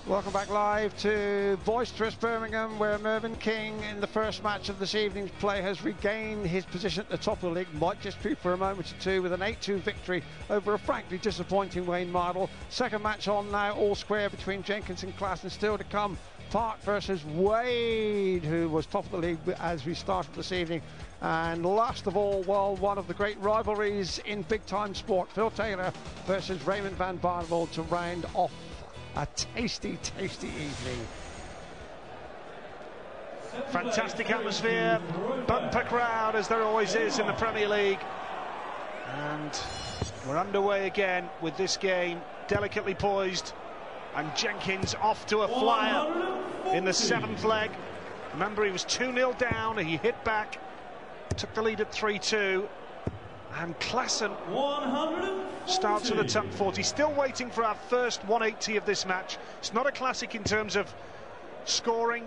Welcome back live to boisterous Birmingham, where Mervyn King in the first match of this evening's play has regained his position at the top of the league, might just be for a moment or two, with an 8-2 victory over a frankly disappointing Wayne Mardle. Second match on now, all square between Jenkins and Klaasen. Still to come, Park versus Wade, who was top of the league as we started this evening. And last of all, well, one of the great rivalries in big-time sport, Phil Taylor versus Raymond van Barneveld, to round off a tasty, tasty evening. Fantastic atmosphere, bumper crowd as there always is in the Premier League. And we're underway again with this game, delicately poised. And Jenkins off to a flyer in the 7th leg. Remember, he was 2-0 down, he hit back, took the lead at 3-2. And Klaasen starts with a top 40. Still waiting for our first 180 of this match. It's not a classic in terms of scoring,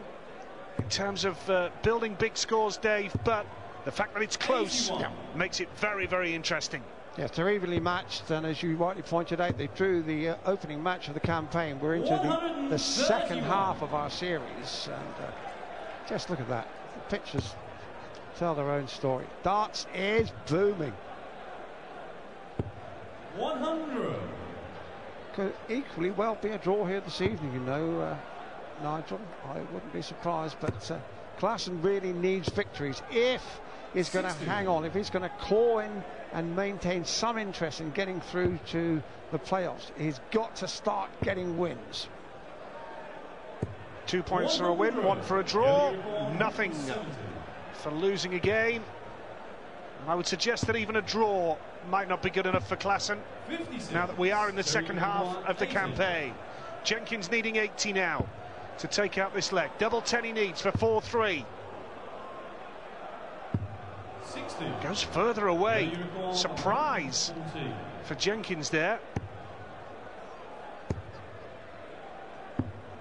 in terms of building big scores, Dave, but the fact that it's close makes it very, very interesting. Yes, they're evenly matched, and as you rightly pointed out, they drew the opening match of the campaign. We're into the second half of our series, and just look at that. The pictures tell their own story. Darts is booming. 100. Could equally well be a draw here this evening, you know, Nigel. I wouldn't be surprised, but Klaasen really needs victories if he's going to hang on, if he's going to claw in and maintain some interest in getting through to the playoffs. He's got to start getting wins. 2 points for a win, 1 for a draw, nothing for losing a game. I would suggest that even a draw might not be good enough for Klaasen now that we are in the second half of the campaign. Jenkins needing 80 now to take out this leg. Double 10 he needs for 4-3. Goes further away. Surprise for Jenkins there.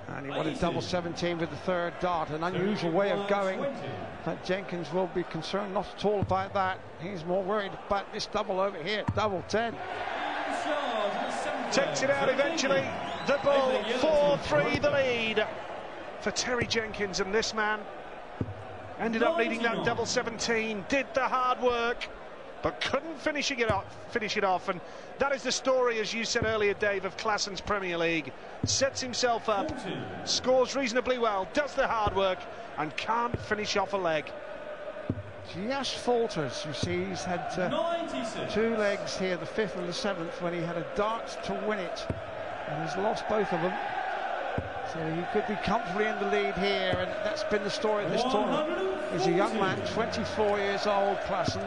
And he wanted double 17 with the third dart, an unusual way of going, but Jenkins will be concerned not at all about that. He's more worried about this double over here, double 10. Takes it out eventually. The ball, 4-3 the lead for Terry Jenkins, and this man ended up needing that double 17, did the hard work, but couldn't finish it off. And that is the story, as you said earlier, Dave, of Klaasen's Premier League. Sets himself up, scores reasonably well, does the hard work, and can't finish off a leg. Just falters. You see, he's had 2 legs here, the 5th and the 7th, when he had a dart to win it, and he's lost both of them. So he could be comfortably in the lead here, and that's been the story of this tournament. He's a young man, 24 years old, Klaasen.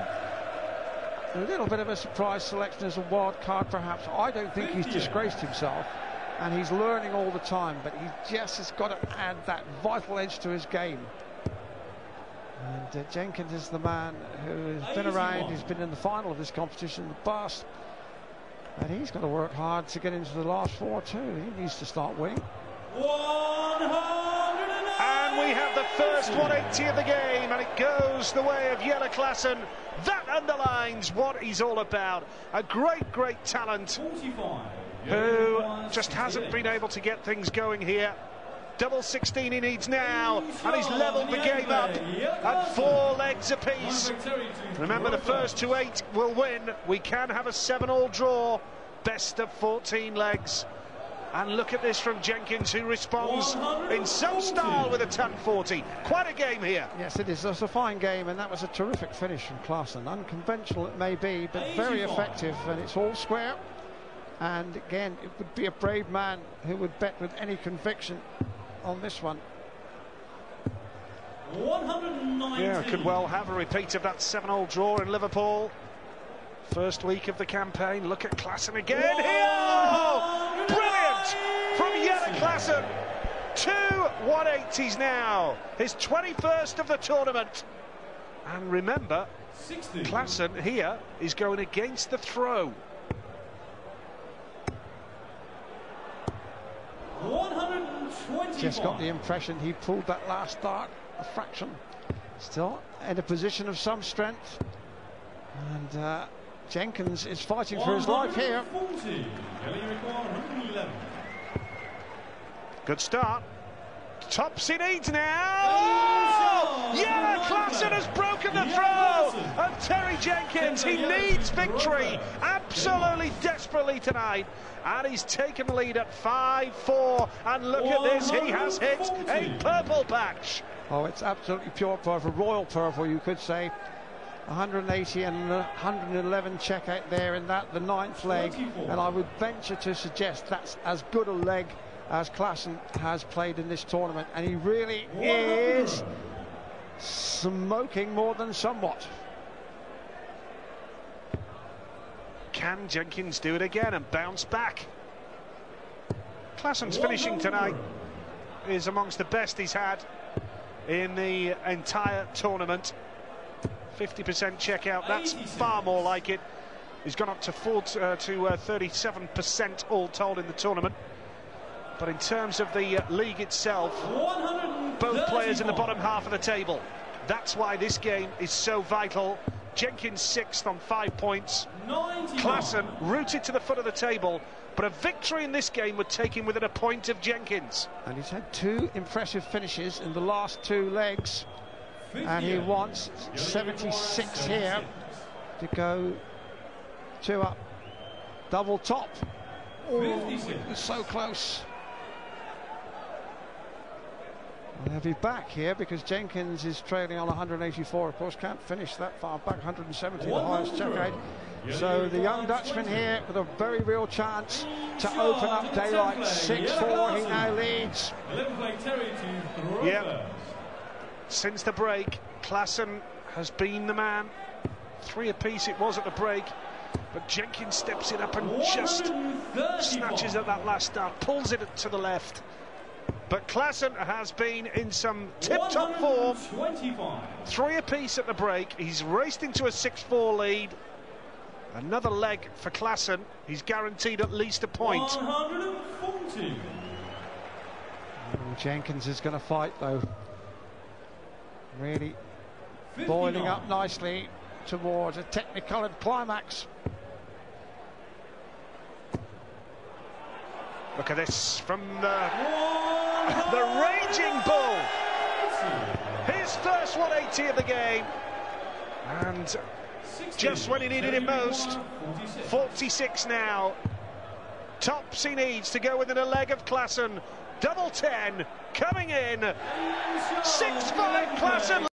A little bit of a surprise selection as a wild card, perhaps. I don't think he's disgraced himself, and he's learning all the time, but he just has got to add that vital edge to his game. And Jenkins is the man who has been around, he's been in the final of this competition in the past, and he's got to work hard to get into the last 4 too. He needs to start winning. 100. And we have the first 180 of the game, and it goes the way of Jelle Klaasen. That underlines what he's all about. A great, great talent 45. who just hasn't been able to get things going here. Double 16 he needs now, and he's levelled the game up at 4 legs apiece. Remember, the first to 8 will win. We can have a 7-all draw, best of 14 legs. And look at this from Jenkins, who responds in some style with a 10-40. Quite a game here. Yes, it is. It's a fine game, and that was a terrific finish from Klaasen. Unconventional it may be, but very effective, and it's all square. And again, it would be a brave man who would bet with any conviction on this one. 190. Yeah, could well have a repeat of that 7-all draw in Liverpool. First week of the campaign. Look at Klaasen again here. Oh, brilliant from Jelle Klaasen. 2 180s now. His 21st of the tournament. And remember, 60. Klaasen here is going against the throw. 120. Just got the impression he pulled that last dart a fraction. Still in a position of some strength. And Jenkins is fighting for his life here. Good start. Tops he needs now. Oh! Yeah, Klaasen has broken the throw of Terry Jenkins. He needs victory absolutely desperately tonight. And he's taken the lead at 5-4. And look at this, he has hit a purple patch. Oh, it's absolutely pure purple, royal purple, you could say. 180 and 111 check out there in that, the 9th leg. And I would venture to suggest that's as good a leg as Klaasen has played in this tournament. And he really is smoking more than somewhat. Can Jenkins do it again and bounce back? Klaasen's finishing tonight is amongst the best he's had in the entire tournament. 50% checkout, that's far more like it. He's gone up to 37% all told in the tournament. But in terms of the league itself, both players in the bottom half of the table. That's why this game is so vital. Jenkins 6th on 5 points. Klaasen rooted to the foot of the table, but a victory in this game would take him within a point of Jenkins. And he's had 2 impressive finishes in the last 2 legs. And he wants 76 here to go 2 up. Double top. Oh, so close. They'll be back here because Jenkins is trailing on 184. Of course, can't finish that far back. 170, the highest check out. So the young Dutchman here with a very real chance to open up daylight. 6-4, he now leads. Yeah. Since the break, Klaasen has been the man. 3 apiece it was at the break, but Jenkins steps it up and just snatches at that last start, pulls it to the left. But Klaasen has been in some tip-top form. 3 apiece at the break. He's raced into a 6-4 lead. Another leg for Klaasen. He's guaranteed at least a point. 140. Jenkins is going to fight, though. Really boiling up nicely towards a technicoloured climax. Look at this from the Raging Bull. His first 180 of the game. And just when he needed it most, 46 now. Tops he needs to go within a leg of Klaasen. Double 10 coming in. 6-5 Klaasen.